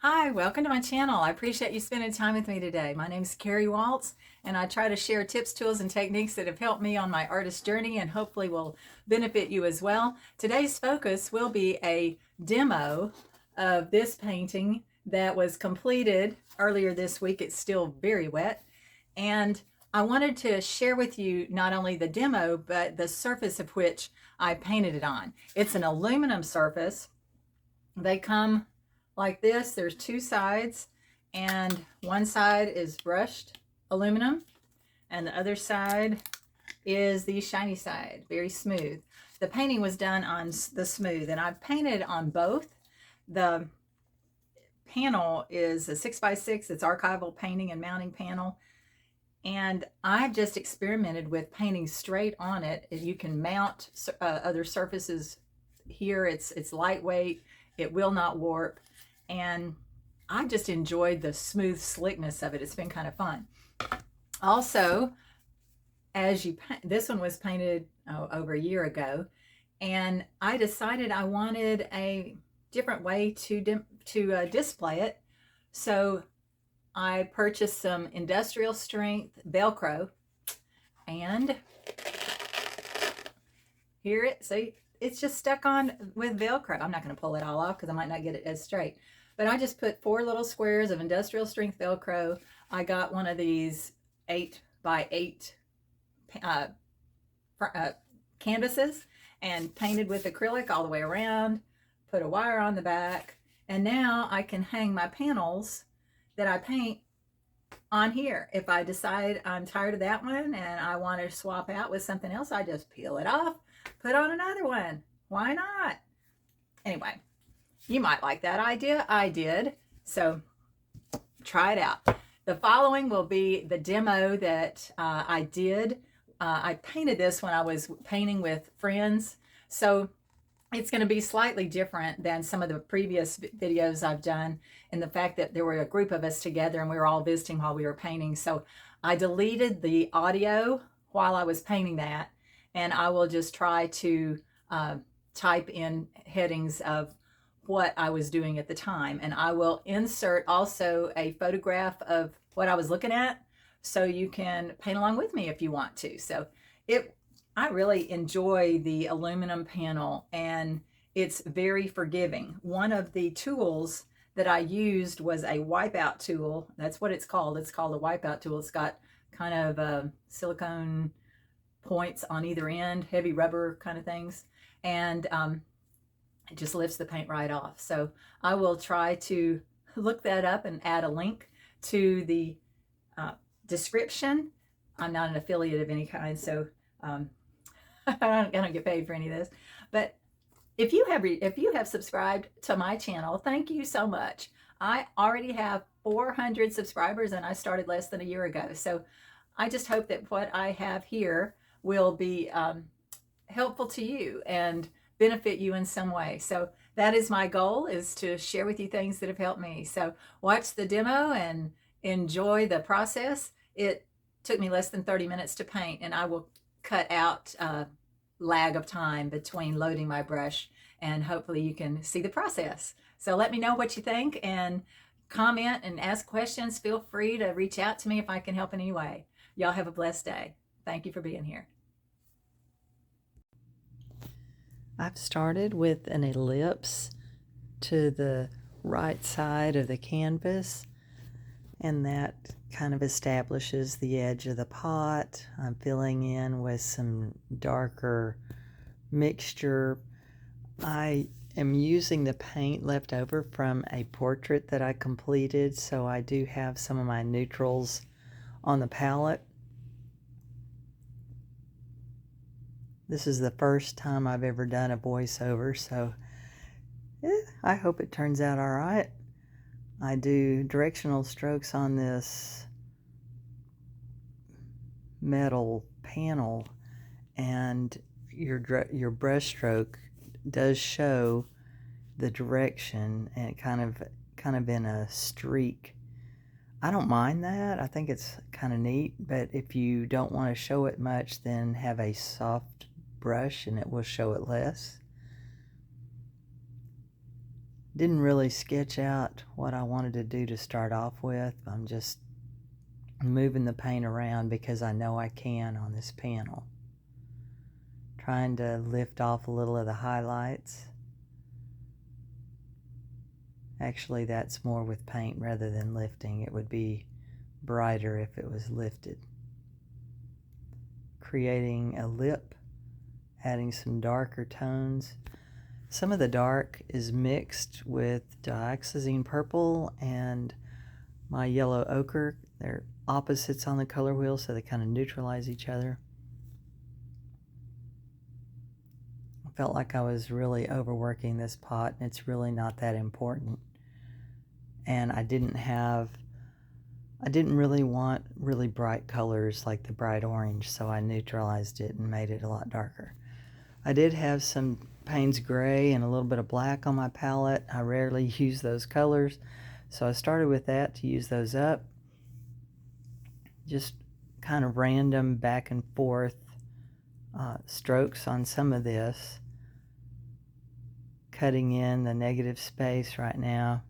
Hi, welcome to my channel. I appreciate you spending time with me today. My name is Carrie Waltz, and I try to share tips, tools, and techniques that have helped me on my artist journey and hopefully will benefit you as well. Today's focus will be a demo of this painting that was completed earlier this week. It's still very wet, and I wanted to share with you not only the demo, but the surface of which I painted it on. It's an aluminum surface. They come like this. There's two sides, and one side is brushed aluminum and the other side is the shiny side, very smooth. The painting was done on the smooth, and I've painted on both. The panel is a 6x6. It's archival painting and mounting panel, and I've just experimented with painting straight on it. You can mount other surfaces here. It's lightweight, it will not warp, and I just enjoyed the smooth slickness of it. It's been kind of fun. Also, this one was painted over a year ago, and I decided I wanted a different way to display it. So I purchased some industrial strength Velcro, and see, it's just stuck on with Velcro. I'm not going to pull it all off because I might not get it as straight. But I just put 4 little squares of industrial strength Velcro. I got one of these 8x8 canvases and painted with acrylic all the way around, put a wire on the back, and now I can hang my panels that I paint on here. If I decide I'm tired of that one and I want to swap out with something else, I just peel it off, put on another one. Why not? Anyway, you might like that idea. I did. So try it out. The following will be the demo that I did. I painted this when I was painting with friends. So it's going to be slightly different than some of the previous videos I've done, in the fact that there were a group of us together and we were all visiting while we were painting. So I deleted the audio while I was painting that, and I will just try to type in headings of what I was doing at the time. And I will insert also a photograph of what I was looking at, so you can paint along with me if you want to. So I really enjoy the aluminum panel, and it's very forgiving. One of the tools that I used was a wipeout tool. That's what it's called. It's called a wipeout tool. It's got kind of silicone points on either end, heavy rubber kind of things, and it just lifts the paint right off. So I will try to look that up and add a link to the description. I'm not an affiliate of any kind, so I don't get paid for any of this. But if you have subscribed to my channel, thank you so much. I already have 400 subscribers, and I started less than a year ago. So I just hope that what I have here will be helpful to you and benefit you in some way. So that is my goal, is to share with you things that have helped me. So watch the demo and enjoy the process. It took me less than 30 minutes to paint, and I will cut out lag of time between loading my brush, and hopefully you can see the process. So let me know what you think, and comment and ask questions. Feel free to reach out to me if I can help in any way. Y'all have a blessed day. Thank you for being here. I've started with an ellipse to the right side of the canvas, and that kind of establishes the edge of the pot. I'm filling in with some darker mixture. I am using the paint left over from a portrait that I completed, so I do have some of my neutrals on the palette. This is the first time I've ever done a voiceover, so I hope it turns out all right. I do directional strokes on this metal panel, and your brush stroke does show the direction, and kind of in a streak. I don't mind that. I think it's kind of neat, but if you don't want to show it much, then have a soft brush and it will show it less. Didn't really sketch out what I wanted to do to start off with. I'm just moving the paint around because I know I can on this panel. Trying to lift off a little of the highlights. Actually, that's more with paint rather than lifting. It would be brighter if it was lifted. Creating a lip, adding some darker tones. Some of the dark is mixed with dioxazine purple and my yellow ochre. They're opposites on the color wheel, so they kind of neutralize each other. I felt like I was really overworking this pot, and it's really not that important. And I didn't really want really bright colors like the bright orange, so I neutralized it and made it a lot darker. I did have some Payne's Gray and a little bit of black on my palette. I rarely use those colors, so I started with that to use those up. Just kind of random back and forth strokes on some of this. Cutting in the negative space right now.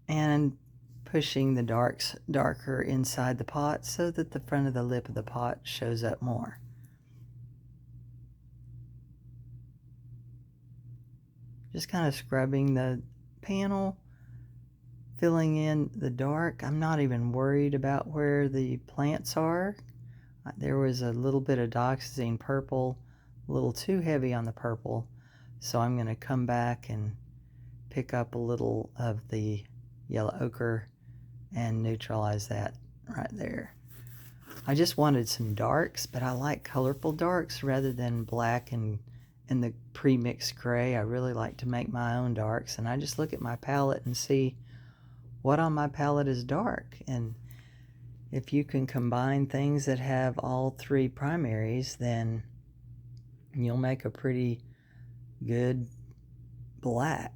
And pushing the darks darker inside the pot so that the front of the lip of the pot shows up more. Just kind of scrubbing the panel, filling in the dark. I'm not even worried about where the plants are. There was a little bit of dioxazine purple, a little too heavy on the purple, so I'm going to come back and pick up a little of the yellow ochre and neutralize that right there. I just wanted some darks, but I like colorful darks rather than black and the pre-mixed gray. I really like to make my own darks, and I just look at my palette and see what on my palette is dark. And if you can combine things that have all three primaries, then you'll make a pretty good black.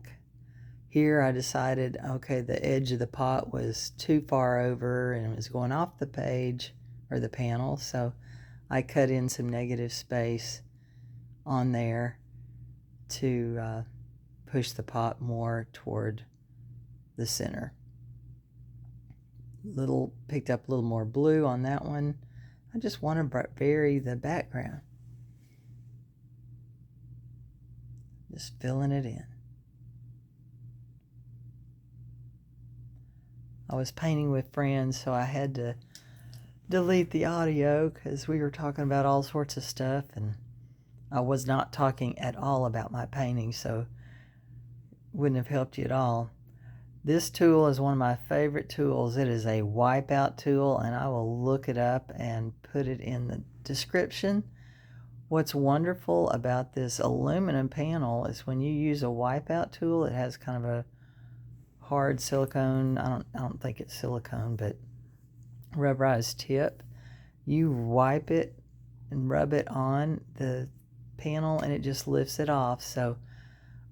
Here I decided, okay, the edge of the pot was too far over and it was going off the page or the panel, so I cut in some negative space on there to push the pot more toward the center. Picked up a little more blue on that one. I just want to vary the background. Just filling it in. I was painting with friends, so I had to delete the audio because we were talking about all sorts of stuff, and I was not talking at all about my painting, so wouldn't have helped you at all. This tool is one of my favorite tools. It is a wipeout tool, and I will look it up and put it in the description. What's wonderful about this aluminum panel is when you use a wipeout tool, it has kind of a hard silicone, I don't think it's silicone, but rubberized tip. You wipe it and rub it on the panel and it just lifts it off. So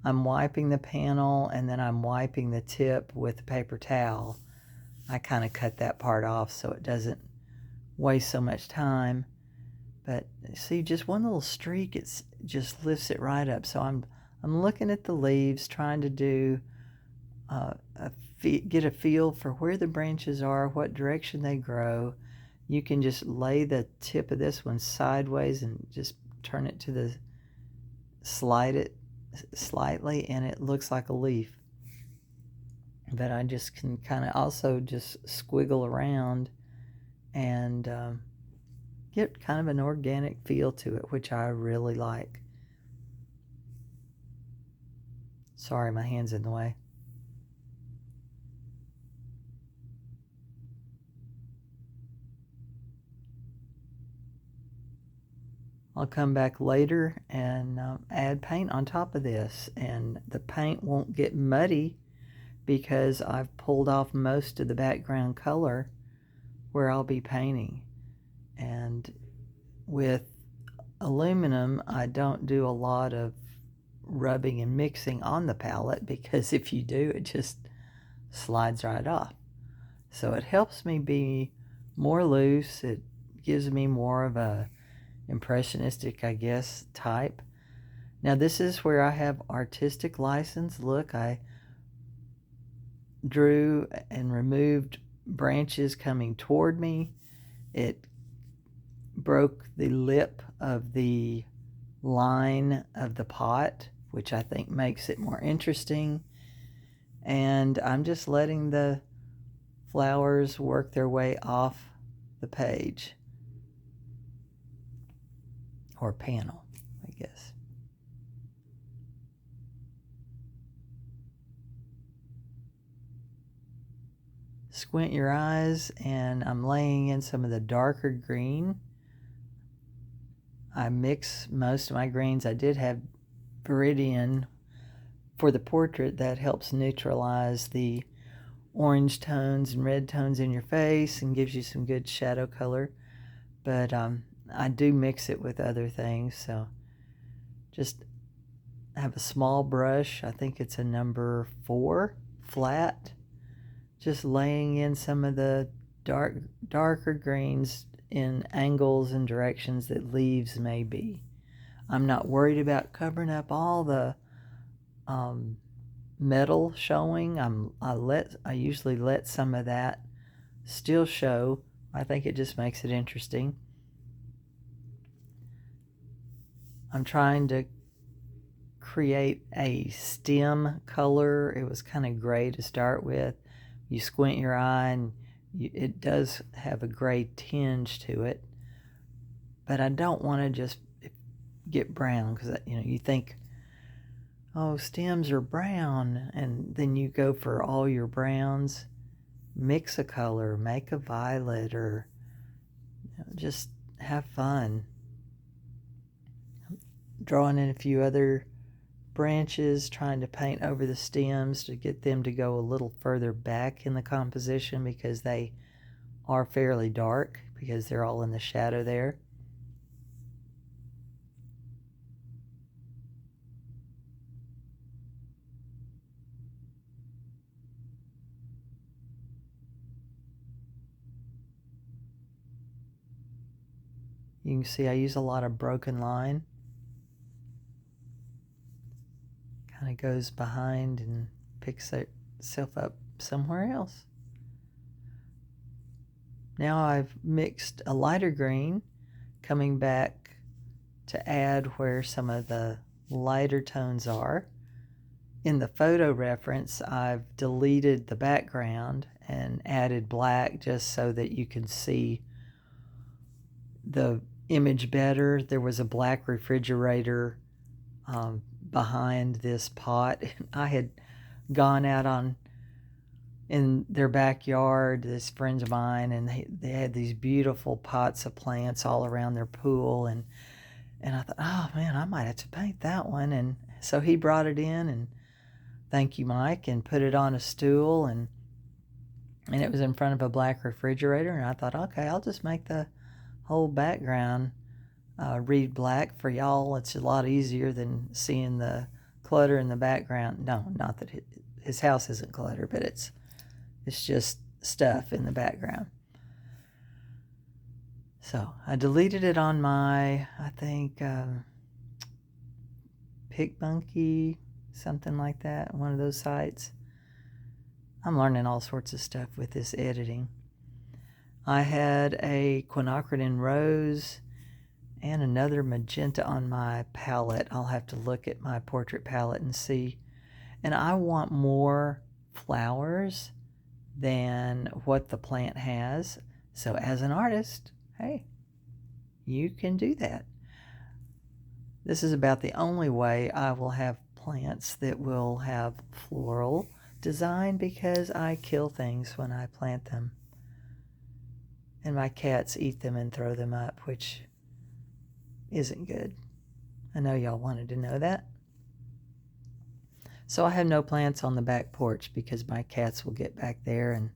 I'm wiping the panel and then I'm wiping the tip with a paper towel. I kind of cut that part off so it doesn't waste so much time. But see, just one little streak, it just lifts it right up. So I'm looking at the leaves, trying to do get a feel for where the branches are, what direction they grow. You can just lay the tip of this one sideways and just turn it to the slide it slightly, and it looks like a leaf. But I just can kind of also just squiggle around and get kind of an organic feel to it, which I really like. Sorry, my hand's in the way. I'll come back later and add paint on top of this, and the paint won't get muddy because I've pulled off most of the background color where I'll be painting. And with aluminum, I don't do a lot of rubbing and mixing on the palette, because if you do, it just slides right off. So it helps me be more loose. It gives me more of a impressionistic, I guess, type. Now this is where I have artistic license. Look, I drew and removed branches coming toward me. It broke the lip of the line of the pot, which I think makes it more interesting. And I'm just letting the flowers work their way off the page, or panel, I guess. Squint your eyes, and I'm laying in some of the darker green. I mix most of my greens. I did have Viridian for the portrait that helps neutralize the orange tones and red tones in your face and gives you some good shadow color. But I do mix it with other things, so just have a small brush. I think it's a number 4 flat, just laying in some of the darker greens in angles and directions that leaves may be. I'm not worried about covering up all the metal showing. I usually let some of that still show. I think it just makes it interesting. I'm trying to create a stem color. It was kind of gray to start with. You squint your eye and it does have a gray tinge to it, but I don't want to just get brown, because you think, oh, stems are brown, and then you go for all your browns. Mix a color, make a violet, or just have fun. Drawing in a few other branches, trying to paint over the stems to get them to go a little further back in the composition, because they are fairly dark, because they're all in the shadow there. You can see I use a lot of broken line. Kind of goes behind and picks itself up somewhere else. Now I've mixed a lighter green, coming back to add where some of the lighter tones are. In the photo reference, I've deleted the background and added black just so that you can see the image better. There was a black refrigerator behind this pot. I had gone out in their backyard, this friends of mine, and they had these beautiful pots of plants all around their pool, and I thought, oh man, I might have to paint that one. And so he brought it in, and thank you, Mike, and put it on a stool, and it was in front of a black refrigerator, and I thought, okay, I'll just make the whole background read black for y'all. It's a lot easier than seeing the clutter in the background. No, not that his house isn't clutter, but it's just stuff in the background. So I deleted it on my, I think, PicMonkey, something like that, one of those sites. I'm learning all sorts of stuff with this editing. I had a quinacridone rose and another magenta on my palette. I'll have to look at my portrait palette and see. And I want more flowers than what the plant has. So as an artist, hey, you can do that. This is about the only way I will have plants that will have floral design, because I kill things when I plant them. And my cats eat them and throw them up, which isn't good. I know y'all wanted to know that. So I have no plants on the back porch because my cats will get back there and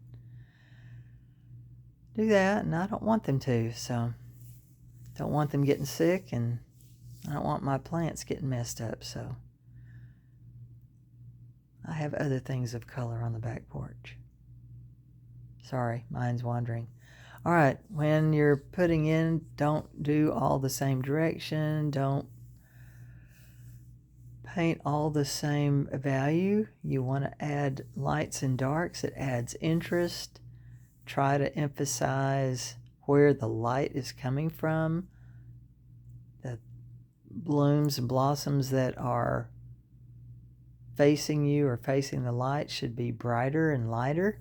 do that, and I don't want them to. So don't want them getting sick, and I don't want my plants getting messed up. So I have other things of color on the back porch. Sorry, mine's wandering. All right, when you're putting in, don't do all the same direction. Don't paint all the same value. You want to add lights and darks. It adds interest. Try to emphasize where the light is coming from. The blooms and blossoms that are facing you or facing the light should be brighter and lighter.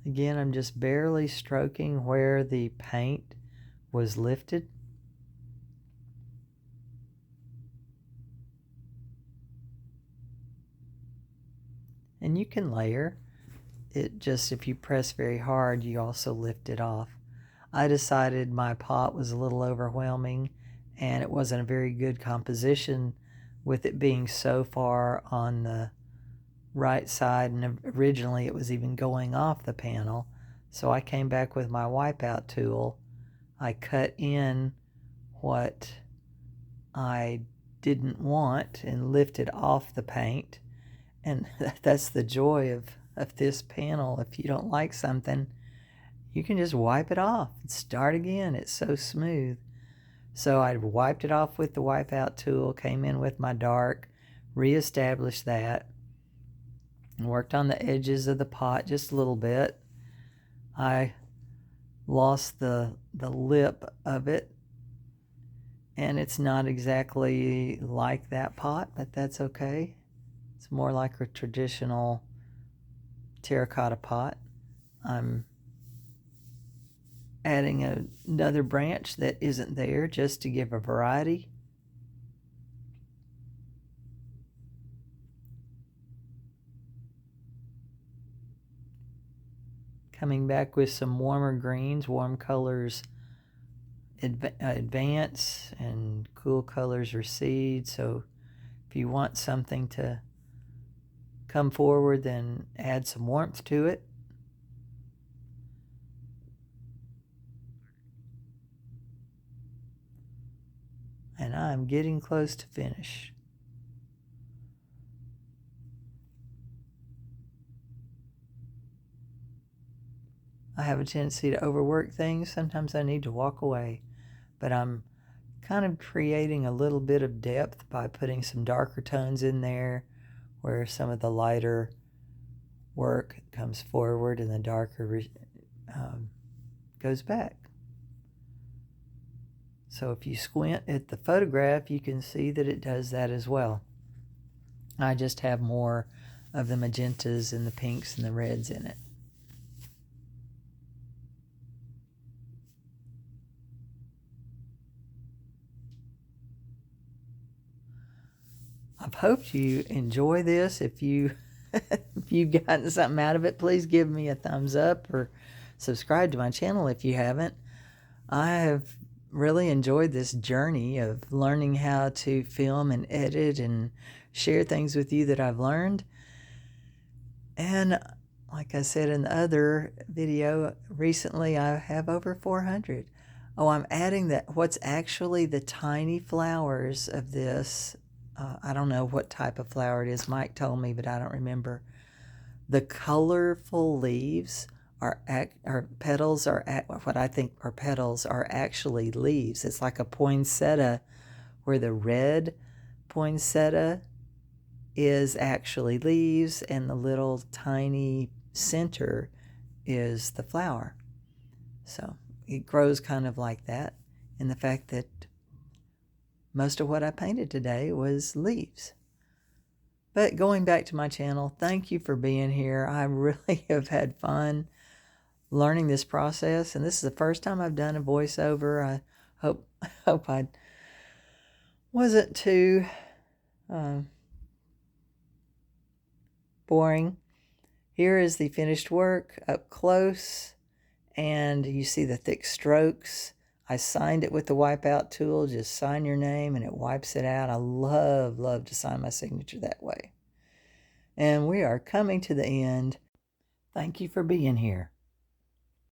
Again, I'm just barely stroking where the paint was lifted. And you can layer it, just if you press very hard, you also lift it off. I decided my pot was a little overwhelming and it wasn't a very good composition with it being so far on the right side, and originally it was even going off the panel. So I came back with my wipeout tool. I cut in what I didn't want and lifted off the paint. And that's the joy of this panel. If you don't like something, you can just wipe it off and start again. It's so smooth. So I wiped it off with the wipeout tool, came in with my dark, reestablished that, and worked on the edges of the pot just a little bit. I lost the lip of it, and it's not exactly like that pot, but that's okay. It's more like a traditional terracotta pot. I'm adding another branch that isn't there just to give a variety. Coming back with some warmer greens. Warm colors advance and cool colors recede. So if you want something to come forward, then add some warmth to it. And I'm getting close to finish. I have a tendency to overwork things. Sometimes I need to walk away, but I'm kind of creating a little bit of depth by putting some darker tones in there where some of the lighter work comes forward and the darker goes back. So if you squint at the photograph, you can see that it does that as well. I just have more of the magentas and the pinks and the reds in it. I've hoped you enjoy this. If you've gotten something out of it, please give me a thumbs up or subscribe to my channel if you haven't. I have really enjoyed this journey of learning how to film and edit and share things with you that I've learned. And like I said in the other video, recently I have over 400. Oh, I'm adding what's actually the tiny flowers of this. I don't know what type of flower it is. Mike told me, but I don't remember. The colorful leaves are petals are what I think are petals are actually leaves. It's like a poinsettia, where the red poinsettia is actually leaves and the little tiny center is the flower. So it grows kind of like that. And the fact that most of what I painted today was leaves. But going back to my channel, thank you for being here. I really have had fun learning this process, and this is the first time I've done a voiceover. I hope I wasn't too boring. Here is the finished work up close, and you see the thick strokes. I signed it with the wipeout tool. Just sign your name and it wipes it out. I love to sign my signature that way. And we are coming to the end. Thank you for being here.